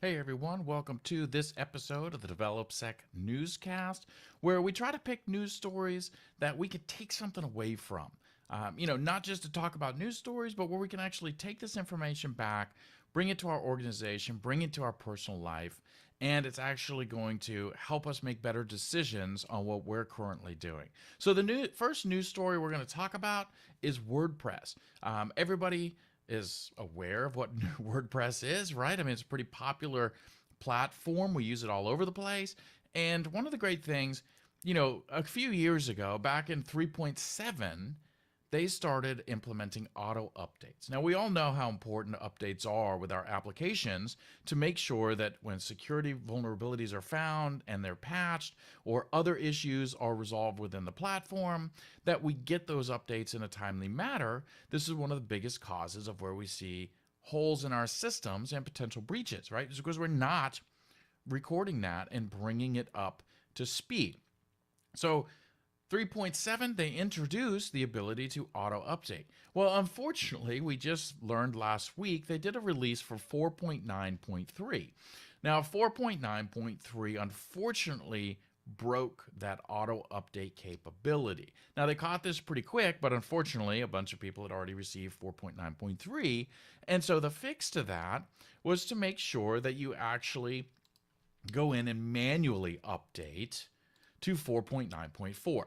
Hey everyone, welcome to this episode of the DevelopSec Newscast, where we try to pick news stories that we could take something away from. Not just to talk about news stories, but where we can actually take this information back, bring it to our organization, bring it to our personal life, and it's actually going to help us make better decisions on what we're currently doing. So the first news story we're going to talk about is WordPress. Everybody is aware of what WordPress is, right? I mean, it's a pretty popular platform. We use it all over the place. And one of the great things, a few years ago, back in 3.7, they started implementing auto updates. Now, we all know how important updates are with our applications to make sure that when security vulnerabilities are found and they're patched or other issues are resolved within the platform, that we get those updates in a timely manner. This is one of the biggest causes of where we see holes in our systems and potential breaches, right? It's because we're not recording that and bringing it up to speed. So 3.7, they introduced the ability to auto update. Well, unfortunately, we just learned last week they did a release for 4.9.3. Now, 4.9.3 unfortunately broke that auto update capability. Now, they caught this pretty quick, but unfortunately, a bunch of people had already received 4.9.3. And so the fix to that was to make sure that you actually go in and manually update to 4.9.4.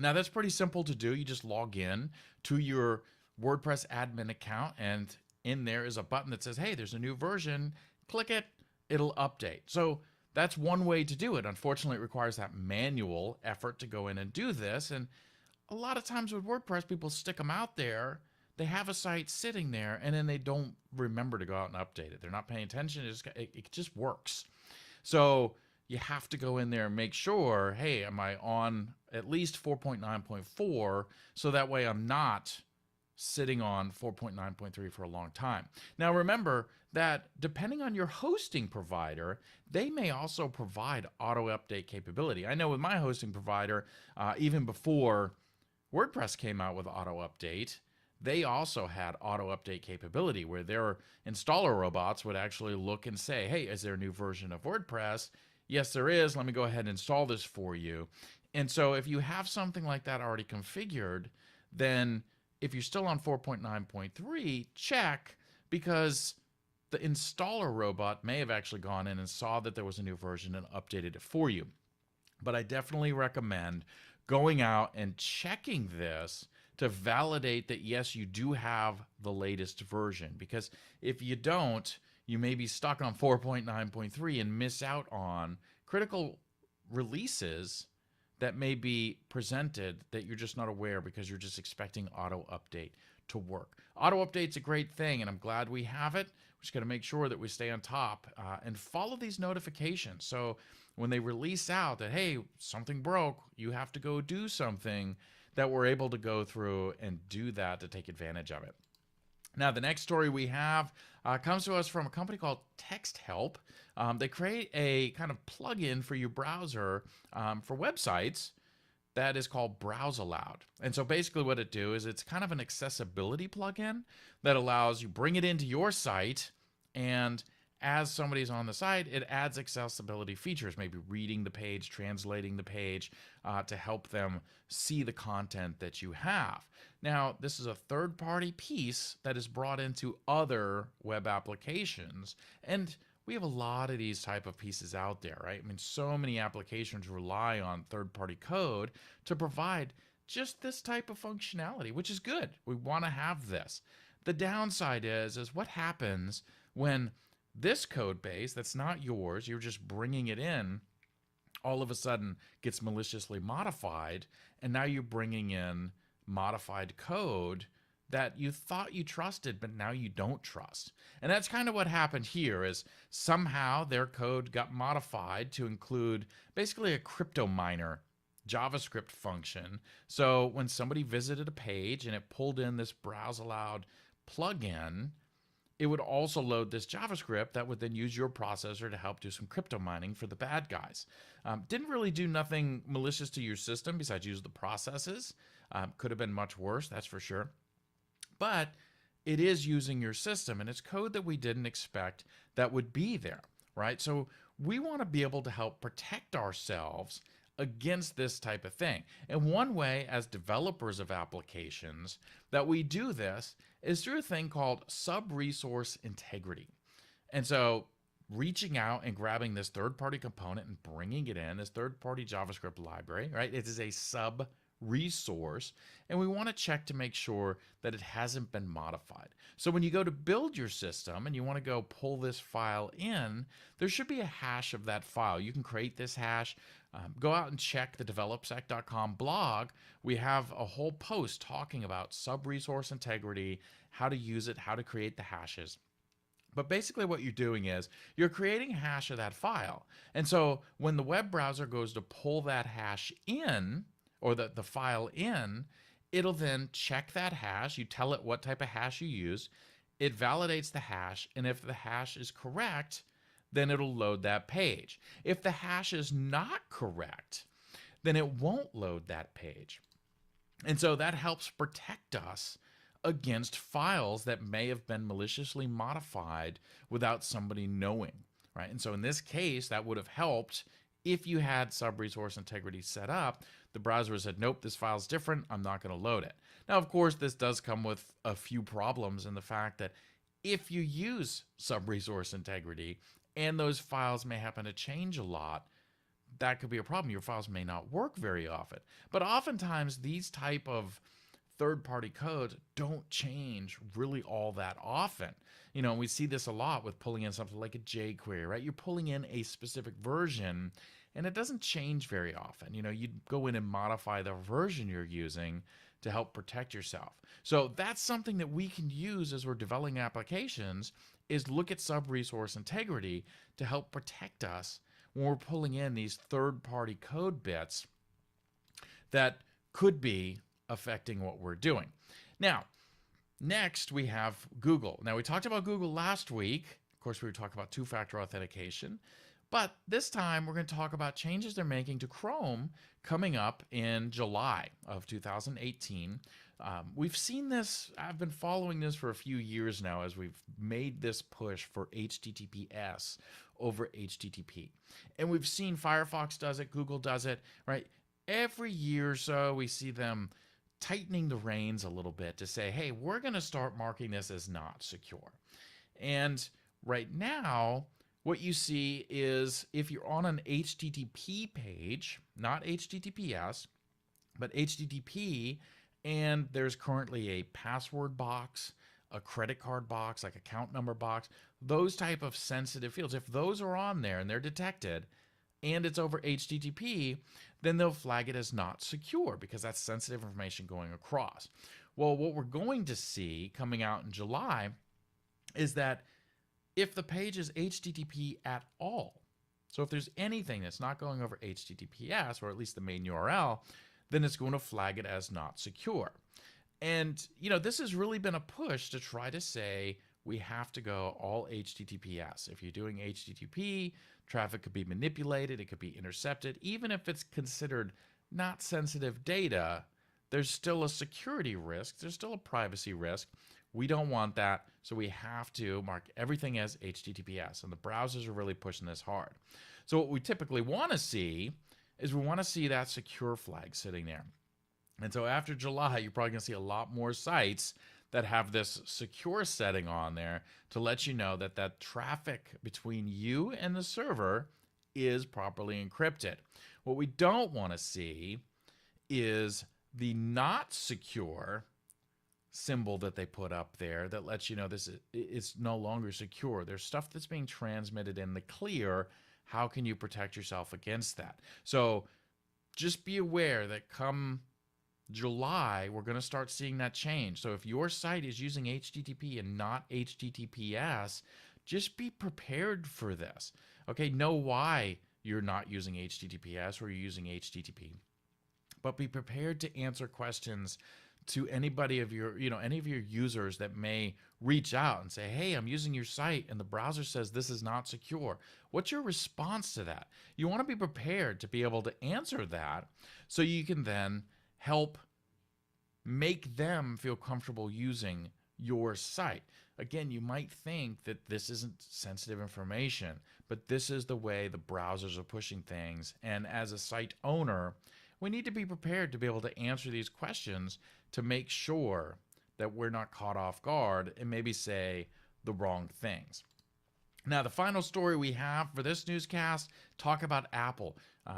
Now, that's pretty simple to do. You just log in to your WordPress admin account, and in there is a button that says, hey, there's a new version. Click it, it'll update. So that's one way to do it. Unfortunately, it requires that manual effort to go in and do this. And a lot of times with WordPress, people stick them out there. They have a site sitting there, and then they don't remember to go out and update it. They're not paying attention. It just works. So you have to go in there and make sure, hey, am I on at least 4.9.4, so that way I'm not sitting on 4.9.3 for a long time. Now remember that depending on your hosting provider, they may also provide auto update capability. I know with my hosting provider, even before WordPress came out with auto update, they also had auto update capability where their installer robots would actually look and say, hey, is there a new version of WordPress? Yes, there is. Let me go ahead and install this for you. And so if you have something like that already configured, then if you're still on 4.9.3, check, because the installer robot may have actually gone in and saw that there was a new version and updated it for you. But I definitely recommend going out and checking this to validate that, yes, you do have the latest version. Because if you don't, you may be stuck on 4.9.3 and miss out on critical releases that may be presented that you're just not aware because you're just expecting auto update to work. Auto update's a great thing, and I'm glad we have it. We're just going to make sure that we stay on top and follow these notifications. So when they release out that, hey, something broke, you have to go do something, that we're able to go through and do that to take advantage of it. Now, the next story we have comes to us from a company called TextHelp. They create a kind of plugin for your browser for websites that is called Browsealoud. And so basically what it do is it's kind of an accessibility plugin that allows you bring it into your site, and as somebody's on the site, it adds accessibility features, maybe reading the page, translating the page to help them see the content that you have. Now, this is a third-party piece that is brought into other web applications, and we have a lot of these type of pieces out there, right? I mean, so many applications rely on third-party code to provide just this type of functionality, which is good. We want to have this. The downside is what happens when this code base that's not yours, you're just bringing it in, all of a sudden gets maliciously modified, and now you're bringing in modified code that you thought you trusted, but now you don't trust. And that's kind of what happened here, is somehow their code got modified to include basically a crypto miner JavaScript function. So when somebody visited a page and it pulled in this Browsealoud plugin, it would also load this JavaScript that would then use your processor to help do some crypto mining for the bad guys. Didn't really do nothing malicious to your system besides use the processes. Could have been much worse, that's for sure. But it is using your system, and it's code that we didn't expect that would be there, right? So we want to be able to help protect ourselves against this type of thing. And one way, as developers of applications, that we do this is through a thing called sub-resource integrity. And so reaching out and grabbing this third-party component and bringing it in, this third-party JavaScript library, right? It is a sub-resource, and we want to check to make sure that it hasn't been modified. So when you go to build your system and you want to go pull this file in, there should be a hash of that file. You can create this hash. Go out and check the DevelopSec.com blog. We have a whole post talking about sub-resource integrity, how to use it, how to create the hashes. But basically what you're doing is you're creating a hash of that file. And so when the web browser goes to pull that hash in, or the file in, it'll then check that hash. You tell it what type of hash you use. It validates the hash. And if the hash is correct, then it'll load that page. If the hash is not correct, then it won't load that page. And so that helps protect us against files that may have been maliciously modified without somebody knowing, right? And so in this case, that would have helped if you had sub-resource integrity set up. The browser said, nope, this file's different, I'm not going to load it. Now, of course, this does come with a few problems in the fact that if you use sub-resource integrity and those files may happen to change a lot, that could be a problem. Your files may not work very often. But oftentimes, these type of third-party codes don't change really all that often. You know, we see this a lot with pulling in something like a jQuery, right? You're pulling in a specific version, and it doesn't change very often. You know, you go in and modify the version you're using to help protect yourself. So that's something that we can use as we're developing applications, is look at sub-resource integrity to help protect us when we're pulling in these third-party code bits that could be affecting what we're doing. Now, next we have Google. Now, we talked about Google last week. Of course, we were talking about two-factor authentication. But this time, we're going to talk about changes they're making to Chrome coming up in July of 2018. We've seen this. I've been following this for a few years now as we've made this push for HTTPS over HTTP. And we've seen Firefox does it, Google does it, right? Every year or so, we see them tightening the reins a little bit to say, hey, we're going to start marking this as not secure. And right now, what you see is if you're on an HTTP page, not HTTPS, but HTTP, and there's currently a password box, a credit card box, like account number box, those type of sensitive fields, if those are on there and they're detected and it's over HTTP, then they'll flag it as not secure because that's sensitive information going across. Well, what we're going to see coming out in July is that if the page is HTTP at all, so if there's anything that's not going over HTTPS, or at least the main URL, then it's going to flag it as not secure. And, you know, this has really been a push to try to say we have to go all HTTPS. If you're doing HTTP, traffic could be manipulated, it could be intercepted. Even if it's considered not sensitive data, there's still a security risk, there's still a privacy risk. We don't want that, so we have to mark everything as HTTPS, and the browsers are really pushing this hard. So what we typically want to see is we want to see that secure flag sitting there. And so after July, you're probably going to see a lot more sites that have this secure setting on there to let you know that that traffic between you and the server is properly encrypted. What we don't want to see is the not secure symbol that they put up there that lets you know this is no longer secure. There's stuff that's being transmitted in the clear. How can you protect yourself against that? So just be aware that come July, we're going to start seeing that change. So if your site is using HTTP and not HTTPS, just be prepared for this. Okay, know why you're not using HTTPS or you're using HTTP, but be prepared to answer questions to anybody of your, any of your users that may reach out and say, hey, I'm using your site and the browser says this is not secure. What's your response to that? You want to be prepared to be able to answer that so you can then help make them feel comfortable using your site. Again, you might think that this isn't sensitive information, but this is the way the browsers are pushing things. And as a site owner, we need to be prepared to be able to answer these questions to make sure that we're not caught off guard and maybe say the wrong things. Now, the final story we have for this newscast, talk about Apple.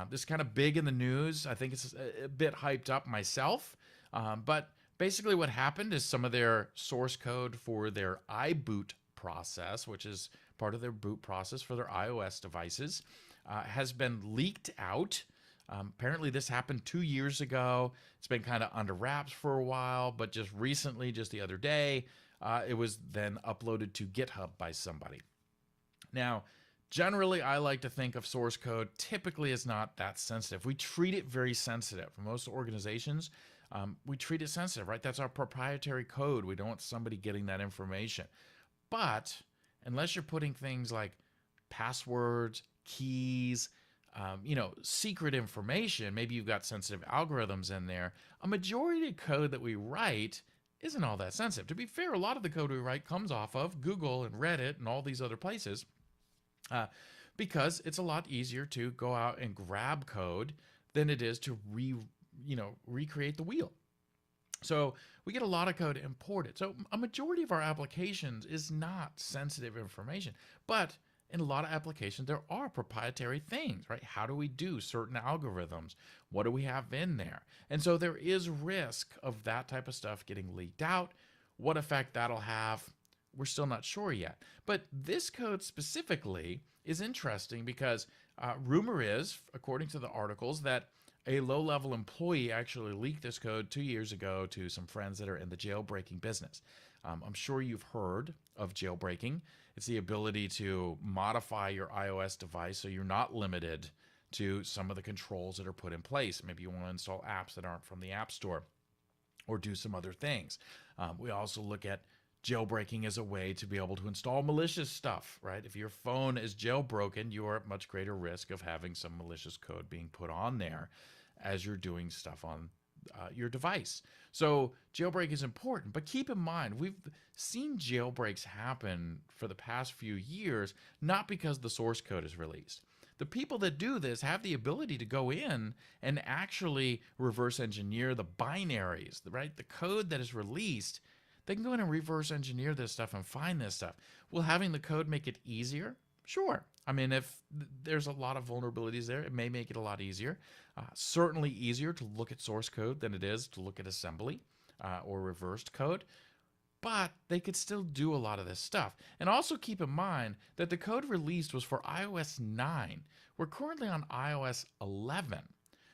This is kind of big in the news. I think it's a bit hyped up myself. But basically what happened is some of their source code for their iBoot process, which is part of their boot process for their iOS devices, has been leaked out. Apparently this happened 2 years ago. It's been kind of under wraps for a while, but just recently, just the other day, it was then uploaded to GitHub by somebody. Now, generally, I like to think of source code typically as not that sensitive. We treat it very sensitive. For most organizations, we treat it sensitive, right? That's our proprietary code. We don't want somebody getting that information. But unless you're putting things like passwords, keys, secret information, maybe you've got sensitive algorithms in there, a majority of code that we write isn't all that sensitive. To be fair, a lot of the code we write comes off of Google and Reddit and all these other places because it's a lot easier to go out and grab code than it is to recreate the wheel. So we get a lot of code imported. So a majority of our applications is not sensitive information, but in a lot of applications, there are proprietary things, right? How do we do certain algorithms? What do we have in there? And so there is risk of that type of stuff getting leaked out. What effect that'll have, we're still not sure yet. But this code specifically is interesting because rumor is, according to the articles, that a low-level employee actually leaked this code 2 years ago to some friends that are in the jailbreaking business. I'm sure you've heard of jailbreaking. It's the ability to modify your iOS device so you're not limited to some of the controls that are put in place. Maybe you want to install apps that aren't from the App Store or do some other things. We also look at jailbreaking as a way to be able to install malicious stuff, right? If your phone is jailbroken, you are at much greater risk of having some malicious code being put on there as you're doing stuff on your device. So jailbreak is important, but keep in mind, we've seen jailbreaks happen for the past few years, not because the source code is released. The people that do this have the ability to go in and actually reverse engineer the binaries, right? The code that is released, they can go in and reverse engineer this stuff and find this stuff. Will having the code make it easier? Sure. I mean, if there's a lot of vulnerabilities there, it may make it a lot easier. Certainly easier to look at source code than it is to look at assembly or reversed code. But they could still do a lot of this stuff. And also keep in mind that the code released was for iOS 9. We're currently on iOS 11.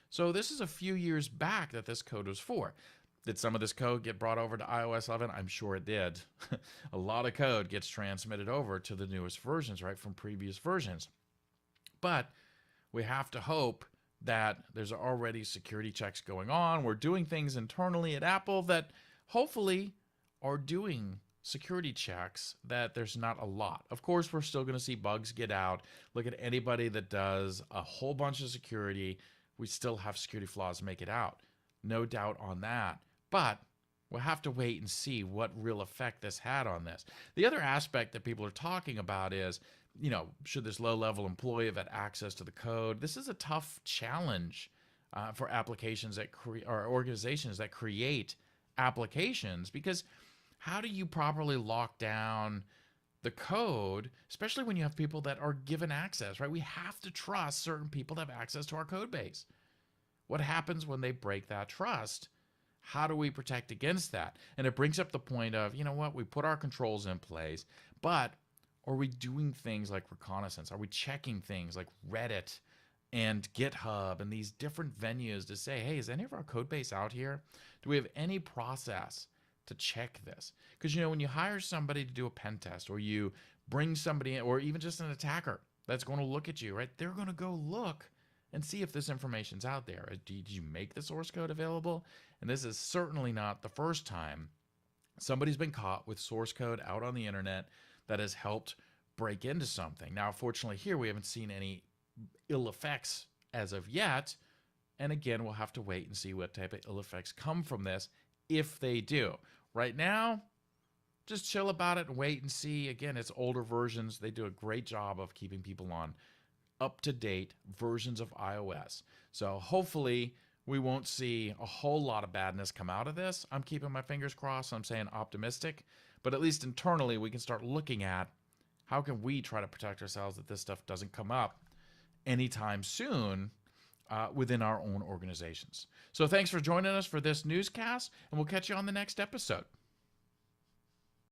So this is a few years back that this code was for. Did some of this code get brought over to iOS 11? I'm sure it did. A lot of code gets transmitted over to the newest versions, right, from previous versions. But we have to hope that there's already security checks going on. We're doing things internally at Apple that hopefully are doing security checks that there's not a lot. Of course, we're still going to see bugs get out. Look at anybody that does a whole bunch of security. We still have security flaws make it out. No doubt on that. But we'll have to wait and see what real effect this had on this. The other aspect that people are talking about is, should this low-level employee have had access to the code? This is a tough challenge for applications that or organizations that create applications, because how do you properly lock down the code, especially when you have people that are given access, right? We have to trust certain people to have access to our code base. What happens when they break that trust? How do we protect against that? And it brings up the point of, we put our controls in place, but are we doing things like reconnaissance? Are we checking things like Reddit and GitHub and these different venues to say, hey, is any of our code base out here? Do we have any process to check this? Because, when you hire somebody to do a pen test, or you bring somebody in, or even just an attacker that's going to look at you, right? They're going to go look and see if this information's out there. Did you make the source code available? And this is certainly not the first time somebody's been caught with source code out on the internet that has helped break into something. Now, fortunately here, we haven't seen any ill effects as of yet. And again, we'll have to wait and see what type of ill effects come from this, if they do. Right now, just chill about it and wait and see. Again, it's older versions. They do a great job of keeping people on up-to-date versions of iOS. So hopefully we won't see a whole lot of badness come out of this. I'm keeping my fingers crossed. I'm saying optimistic, but at least internally we can start looking at how can we try to protect ourselves that this stuff doesn't come up anytime soon within our own organizations. So thanks for joining us for this newscast, and we'll catch you on the next episode.